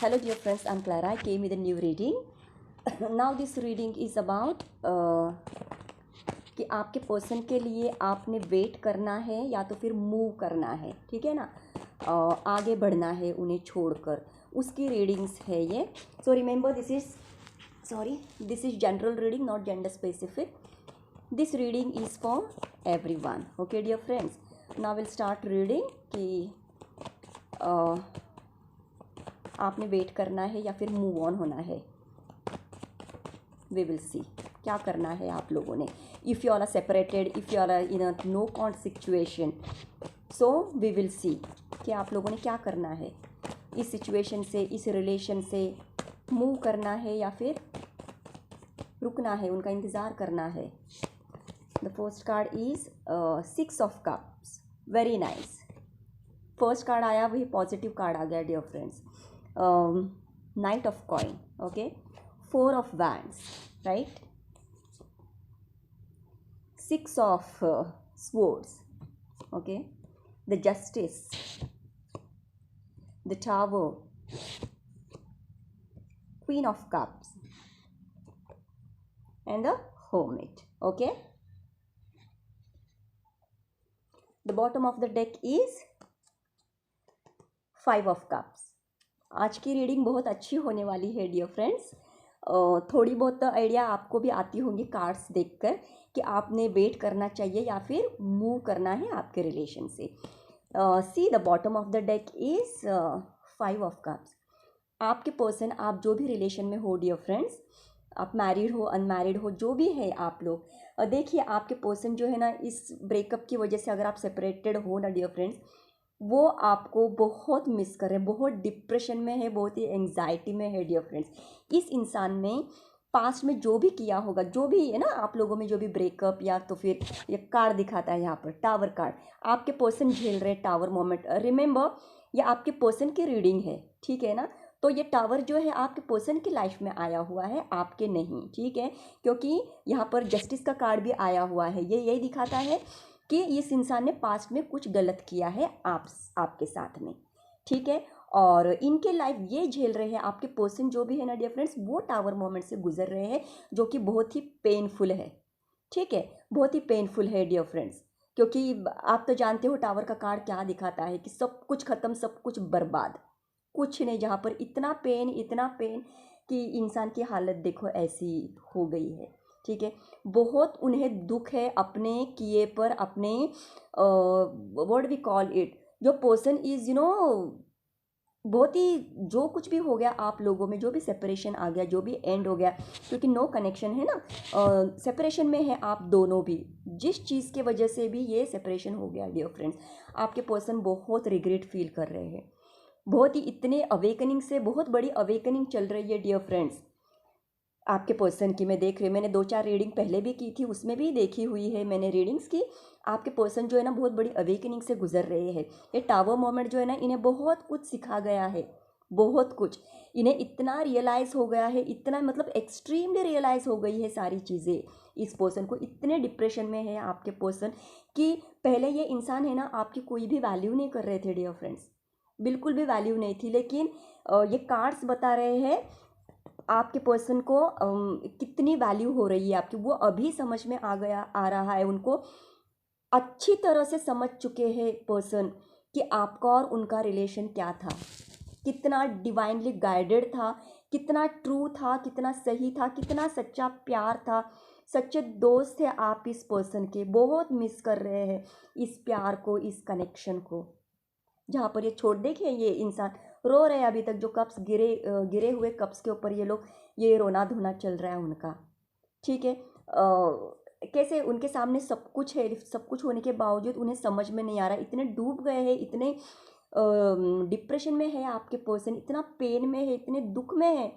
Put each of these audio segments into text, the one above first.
Hello dear friends, I'm Clara. I came with a new reading. Now this reading is about कि आपके person के लिए आपने wait करना है या तो फिर मूव करना है, ठीक है ना। आगे बढ़ना है उन्हें छोड़कर, उसकी रीडिंग्स है ये। So remember this is general reading, not gender specific. This reading is for everyone. Okay dear friends, now will start reading कि आपने वेट करना है या फिर मूव ऑन होना है. वी विल सी क्या करना है आप लोगों ने. If you are separated, if you are in a no contact situation, so we will see कि आप लोगों ने क्या करना है. इस सिचुएशन से, इस रिलेशन से मूव करना है या फिर रुकना है, उनका इंतज़ार करना है. The first card is 6 of cups. Very nice. First card आया, वही पॉजिटिव कार्ड आ गया dear friends. Knight of coin, okay. 4 of wands, right. 6 of swords, okay. The justice, the tower, queen of cups and the hermit, okay. The bottom of the deck is 5 of cups. आज की reading बहुत अच्छी होने वाली है dear friends. थोड़ी बहुत idea आपको भी आती होंगी कार्ड्स देखकर कि आपने वेट करना चाहिए या फिर मूव करना है आपके रिलेशन से. See the bottom of the deck is 5 of cups. आपके पर्सन, आप जो भी रिलेशन में हो डियर फ्रेंड्स, आप मैरिड हो, अनमैरिड हो, जो भी है आप लोग, देखिए आपके पर्सन जो है ना, इस ब्रेकअप की वजह से अगर आप सेपरेटेड हो ना डियर फ्रेंड्स, वो आपको बहुत मिस कर रहे हैं, बहुत डिप्रेशन में है, बहुत ही एंग्जाइटी में है डियर फ्रेंड्स. इस इंसान ने पास्ट में जो भी किया होगा, जो भी है ना आप लोगों में, जो भी ब्रेकअप या तो फिर ये कार्ड दिखाता है यहाँ पर टावर कार्ड, आपके पर्सन झेल रहे हैं टावर मोमेंट. रिमेंबर, ये आपके पर्सन की रीडिंग है, ठीक है ना. तो ये टावर जो है आपके पर्सन की लाइफ में आया हुआ है, आपके नहीं, ठीक है. क्योंकि यहाँ पर जस्टिस का कार्ड भी आया हुआ है. ये यही दिखाता है कि इस इंसान ने पास्ट में कुछ गलत किया है आपके साथ में, ठीक है. और इनके लाइफ ये झेल रहे हैं, आपके पर्सन जो भी है ना डियर फ्रेंड्स, वो टावर मोमेंट से गुजर रहे हैं, जो कि बहुत ही पेनफुल है, ठीक है. बहुत ही पेनफुल है डियर फ्रेंड्स. क्योंकि आप तो जानते हो टावर का कार्ड क्या दिखाता है कि सब कुछ ख़त्म, सब कुछ बर्बाद, कुछ नहीं. जहाँ पर इतना पेन कि इंसान की हालत देखो ऐसी हो गई है, ठीक है. बहुत उन्हें दुख है अपने किए पर, अपने व्हाट वी कॉल इट, जो पर्सन इज़ बहुत ही, जो कुछ भी हो गया आप लोगों में, जो भी सेपरेशन आ गया, जो भी एंड हो गया, क्योंकि नो कनेक्शन है ना, सेपरेशन में है आप दोनों भी. जिस चीज़ के वजह से भी ये सेपरेशन हो गया डियर फ्रेंड्स, आपके पर्सन बहुत रिग्रेट फील कर रहे हैं. बहुत ही इतने अवेकनिंग से, बहुत बड़ी अवेकनिंग चल रही है डियर फ्रेंड्स आपके पर्सन की. मैं देख रही हूँ, मैंने 2-4 रीडिंग पहले भी की थी, उसमें भी देखी हुई है मैंने रीडिंग्स की. आपके पर्सन जो है ना बहुत बड़ी अवेकनिंग से गुजर रहे हैं. ये टावर मोमेंट जो है ना, इन्हें बहुत कुछ सिखा गया है, बहुत कुछ. इन्हें इतना रियलाइज़ हो गया है, इतना मतलब एक्सट्रीमली रियलाइज़ हो गई है सारी चीज़ें इस पर्सन को. इतने डिप्रेशन में है आपके पर्सन कि पहले ये इंसान है ना आपकी कोई भी वैल्यू नहीं कर रहे थे डियर फ्रेंड्स, बिल्कुल भी वैल्यू नहीं थी. लेकिन ये कार्ड्स बता रहे हैं आपके पर्सन को कितनी वैल्यू हो रही है आपकी, वो अभी समझ में आ रहा है उनको. अच्छी तरह से समझ चुके हैं पर्सन कि आपका और उनका रिलेशन क्या था, कितना डिवाइनली गाइडेड था, कितना ट्रू था, कितना सही था, कितना सच्चा प्यार था, सच्चे दोस्त थे आप इस पर्सन के. बहुत मिस कर रहे हैं इस प्यार को, इस कनेक्शन को. जहाँ पर ये छोड़, देखिए ये इंसान रो रहे हैं अभी तक, जो कप्स गिरे हुए कप्स के ऊपर ये लोग, ये रोना धोना चल रहा है उनका, ठीक है. कैसे उनके सामने सब कुछ है, सब कुछ होने के बावजूद उन्हें समझ में नहीं आ रहा, इतने डूब गए हैं, इतने डिप्रेशन में है आपके पर्सन, इतना पेन में है, इतने दुख में है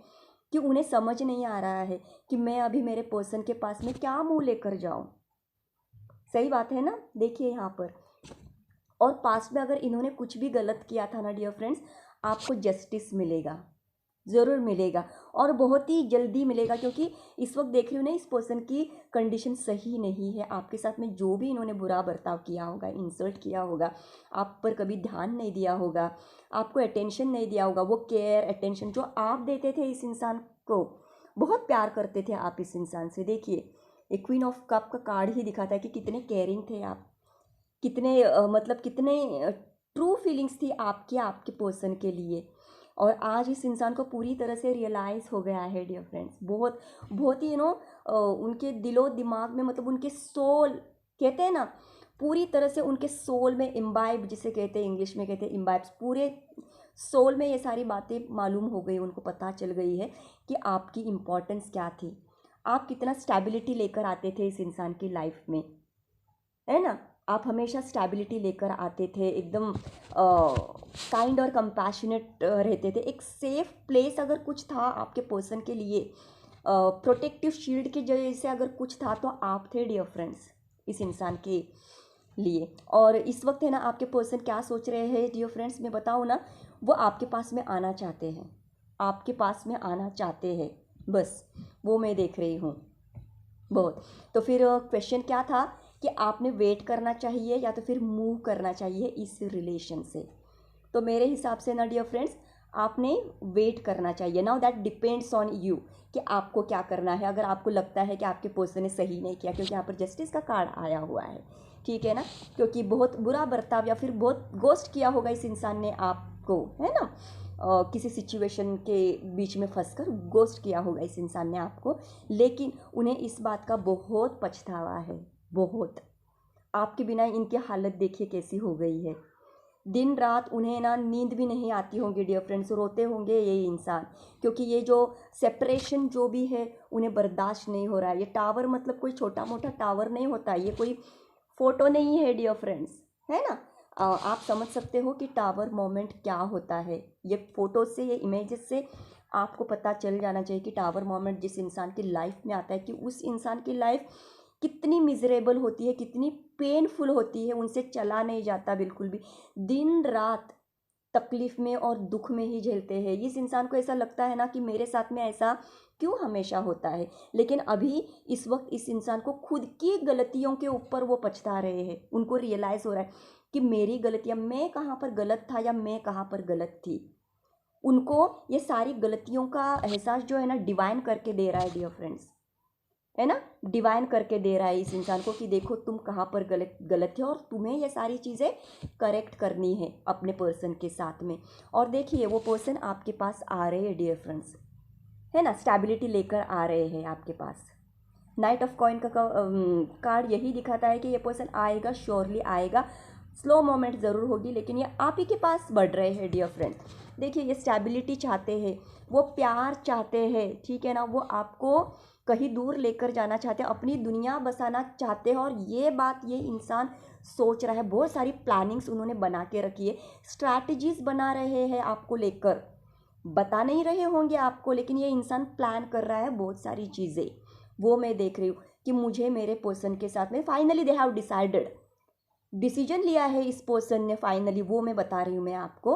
कि उन्हें समझ नहीं आ रहा है कि मैं अभी मेरे पर्सन के पास में क्या मुँह लेकर जाऊँ. सही बात है ना. देखिए यहाँ पर, और पास्ट में अगर इन्होंने कुछ भी गलत किया था ना डियर फ्रेंड्स, आपको जस्टिस मिलेगा. ज़रूर मिलेगा और बहुत ही जल्दी मिलेगा, क्योंकि इस वक्त देख रही हूँ ना, इस पर्सन की कंडीशन सही नहीं है। आपके साथ में जो भी इन्होंने बुरा बर्ताव किया होगा, इंसल्ट किया होगा, आप पर कभी ध्यान नहीं दिया होगा, आपको अटेंशन नहीं दिया होगा, वो केयर अटेंशन जो आप देते थे इस इंसान को, बहुत प्यार करते थे आप इस इंसान से। देखिए, एक क्वीन ऑफ कप का कार्ड ही दिखाता है कि कितने केयरिंग थे आप, कितने मतलब कितने ट्रू फीलिंग्स थी आपकी आपके पर्सन के लिए। और आज इस इंसान को पूरी तरह से रियलाइज़ हो गया है डियर फ्रेंड्स, बहुत बहुत ही उनके दिलो दिमाग में, मतलब उनके सोल, कहते हैं ना, पूरी तरह से उनके सोल में इम्बाइब, जिसे कहते हैं इंग्लिश में कहते हैं इम्बाइब्स, पूरे सोल में ये सारी बातें मालूम हो गई, उनको पता चल गई है कि आपकी इम्पोर्टेंस क्या थी, आप कितना स्टेबिलिटी लेकर आते थे इस इंसान की लाइफ में, है ना। आप हमेशा स्टेबिलिटी लेकर आते थे, एकदम काइंड और कंपैशनेट रहते थे। एक सेफ प्लेस अगर कुछ था आपके पर्सन के लिए, प्रोटेक्टिव शील्ड के जैसे अगर कुछ था, तो आप थे डियर फ्रेंड्स इस इंसान के लिए। और इस वक्त है ना, आपके पर्सन क्या सोच रहे हैं डियर फ्रेंड्स, मैं बताऊँ ना, वो आपके पास में आना चाहते हैं, आपके पास में आना चाहते हैं, बस वो मैं देख रही हूँ बहुत। तो फिर क्वेश्चन क्या था कि आपने वेट करना चाहिए या तो फिर मूव करना चाहिए इस रिलेशन से। तो मेरे हिसाब से ना डियर फ्रेंड्स, आपने वेट करना चाहिए। Now that depends on you कि आपको क्या करना है। अगर आपको लगता है कि आपके पर्सन ने सही नहीं किया, क्योंकि यहाँ पर जस्टिस का कार्ड आया हुआ है, ठीक है ना, क्योंकि बहुत बुरा बर्ताव या फिर बहुत गोस्ट किया होगा इस इंसान ने आपको, है ना, किसी सिचुएशन के बीच में फंसकर गोस्ट किया होगा इस इंसान ने आपको, लेकिन उन्हें इस बात का बहुत पछतावा है, बहुत। आपके बिना इनकी हालत देखिए कैसी हो गई है, दिन रात उन्हें ना नींद भी नहीं आती होंगी डियर फ्रेंड्स, रोते होंगे ये इंसान, क्योंकि ये जो सेपरेशन जो भी है उन्हें बर्दाश्त नहीं हो रहा है। ये टावर मतलब कोई छोटा मोटा टावर नहीं होता, ये कोई फोटो नहीं है डियर फ्रेंड्स, है ना। आप समझ सकते हो कि टावर मोमेंट क्या होता है। ये फोटो से, ये इमेजेस से आपको पता चल जाना चाहिए कि टावर मोमेंट जिस इंसान की लाइफ में आता है, कि उस इंसान की लाइफ कितनी मिजरेबल होती है, कितनी पेनफुल होती है, उनसे चला नहीं जाता बिल्कुल भी, दिन रात तकलीफ में और दुख में ही झेलते हैं। इस इंसान को ऐसा लगता है ना कि मेरे साथ में ऐसा क्यों हमेशा होता है, लेकिन अभी इस वक्त इस इंसान को खुद की गलतियों के ऊपर वो पछता रहे हैं। उनको रियलाइज़ हो रहा है कि मेरी गलतियाँ, मैं कहाँ पर गलत था या मैं कहाँ पर गलत थी। उनको ये सारी गलतियों का एहसास जो है ना, डिवाइन करके दे रहा है डियर फ्रेंड्स, है ना, डिवाइन करके दे रहा है इस इंसान को कि देखो तुम कहाँ पर गलत गलत थे और तुम्हें ये सारी चीज़ें करेक्ट करनी है अपने पर्सन के साथ में। और देखिए, वो पर्सन आपके पास आ रहे हैं डियर फ्रेंड्स, है ना, स्टेबिलिटी लेकर आ रहे हैं आपके पास। नाइट ऑफ कॉइन का कार्ड यही दिखाता है कि ये पर्सन आएगा, श्योरली आएगा, स्लो मोमेंट ज़रूर होगी, लेकिन ये आप ही के पास बढ़ रहे हैं डियर फ्रेंड। देखिए, ये स्टेबिलिटी चाहते हैं, वो प्यार चाहते हैं, ठीक है ना, वो आपको कहीं दूर लेकर जाना चाहते हैं, अपनी दुनिया बसाना चाहते हैं। और ये बात ये इंसान सोच रहा है, बहुत सारी प्लानिंग्स उन्होंने बना के रखी है, स्ट्रैटेजीज बना रहे हैं आपको लेकर, बता नहीं रहे होंगे आपको, लेकिन ये इंसान प्लान कर रहा है बहुत सारी चीज़ें। वो मैं देख रही हूँ कि मुझे मेरे पर्सन के साथ में finally they have decided, decision लिया है इस पर्सन ने फाइनली, वो मैं बता रही हूँ मैं आपको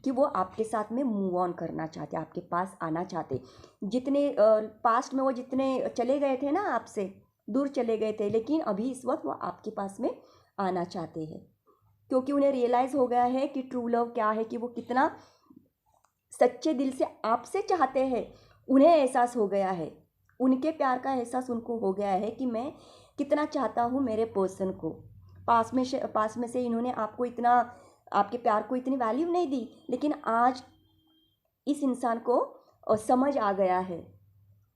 कि वो आपके साथ में मूव ऑन करना चाहते, आपके पास आना चाहते। जितने पास्ट में वो जितने चले गए थे ना आपसे, दूर चले गए थे, लेकिन अभी इस वक्त वो आपके पास में आना चाहते हैं, क्योंकि उन्हें रियलाइज़ हो गया है कि ट्रू लव क्या है, कि वो कितना सच्चे दिल से आपसे चाहते हैं। उन्हें एहसास हो गया है, उनके प्यार का एहसास उनको हो गया है कि मैं कितना चाहता हूँ मेरे पर्सन को। पास में से इन्होंने आपको इतना, आपके प्यार को इतनी वैल्यू नहीं दी, लेकिन आज इस इंसान को समझ आ गया है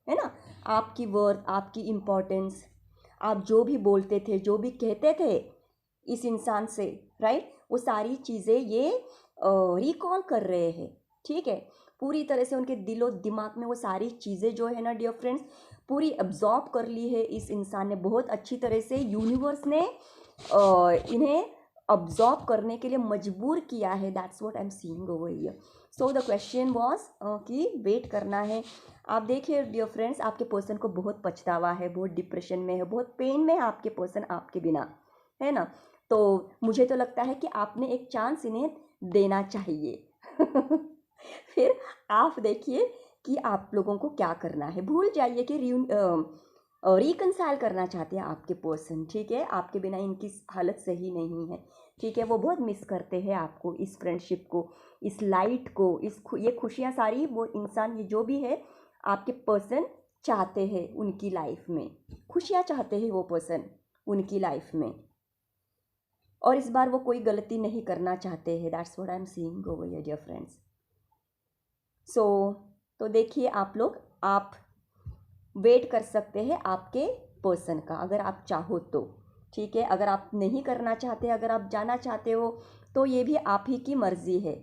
ना, आपकी वर्थ, आपकी इम्पोर्टेंस, आप जो भी बोलते थे, जो भी कहते थे इस इंसान से, राइट, वो सारी चीज़ें ये रिकॉल कर रहे हैं, ठीक है। पूरी तरह से उनके दिलो दिमाग में वो सारी चीज़ें जो है ना डियर फ्रेंड्स, पूरी अब्जॉर्ब कर ली है इस इंसान ने, बहुत अच्छी तरह से यूनिवर्स ने इन्हें अब्जॉर्ब करने के लिए मजबूर किया है। That's what I am seeing over here. So the question was कि वेट करना है। आप देखिए डियर फ्रेंड्स, आपके पर्सन को बहुत पछतावा है, बहुत डिप्रेशन में है, बहुत पेन में है आपके पर्सन आपके बिना, है ना। तो मुझे तो लगता है कि आपने एक चांस इन्हें देना चाहिए। फिर आप देखिए कि आप लोगों को क्या करना है। भूल जाइए कि रिकनसाइल करना चाहते हैं आपके पर्सन, ठीक है। आपके बिना इनकी हालत सही नहीं है, ठीक है। वो बहुत मिस करते हैं आपको, इस फ्रेंडशिप को, इस लाइट को, ये खुशियाँ सारी वो इंसान, ये जो भी है आपके पर्सन चाहते हैं उनकी लाइफ में, खुशियाँ चाहते हैं वो पर्सन उनकी लाइफ में। और इस बार वो कोई गलती नहीं करना चाहते हैं। That's what I am seeing over here dear friends. So तो देखिए आप लोग, आप वेट कर सकते हैं आपके पर्सन का, अगर आप चाहो तो, ठीक है। अगर आप नहीं करना चाहते, अगर आप जाना चाहते हो, तो ये भी आप ही की मर्ज़ी है।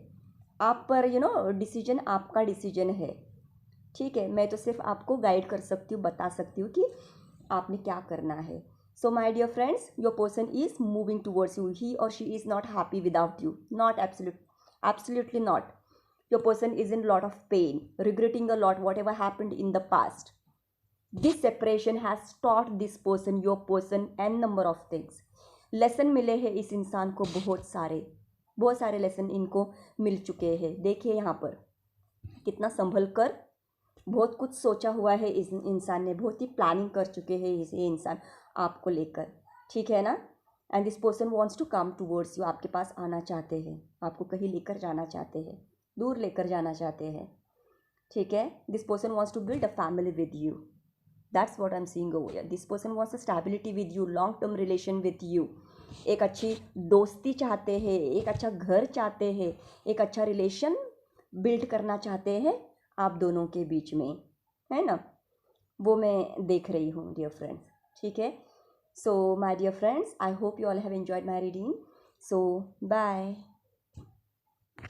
आप पर डिसीजन आपका डिसीजन है, ठीक है। मैं तो सिर्फ आपको गाइड कर सकती हूँ, बता सकती हूँ कि आपने क्या करना है। So my dear friends, your person is moving towards you, he और she is not happy without you, not absolutely not. Your person is in a lot of pain, regretting a lot whatever happened in the past. This separation has taught this person, your person, n number of things. Lesson मिले हैं इस इंसान को, बहुत सारे lesson इनको मिल चुके हैं। देखिए यहाँ पर कितना संभल कर, बहुत कुछ सोचा हुआ है इस इंसान ने, बहुत ही प्लानिंग कर चुके हैं ये इंसान आपको लेकर, ठीक है ना। And this person wants to come towards you, आपके पास आना चाहते हैं, आपको कहीं लेकर जाना चाहते हैं, दूर लेकर जाना चाहते हैं, ठीक है। This person wants to build a family with you, that's what I am seeing over here. This person wants a stability with you, long term relation with you, एक अच्छी दोस्ती चाहते हैं, एक अच्छा घर चाहते हैं, एक अच्छा रिलेशन बिल्ड करना चाहते हैं आप दोनों के बीच में, है ना। वो मैं देख रही हूँ डियर फ्रेंड्स, ठीक है। So my dear friends, I hope you all have enjoyed my reading. So bye.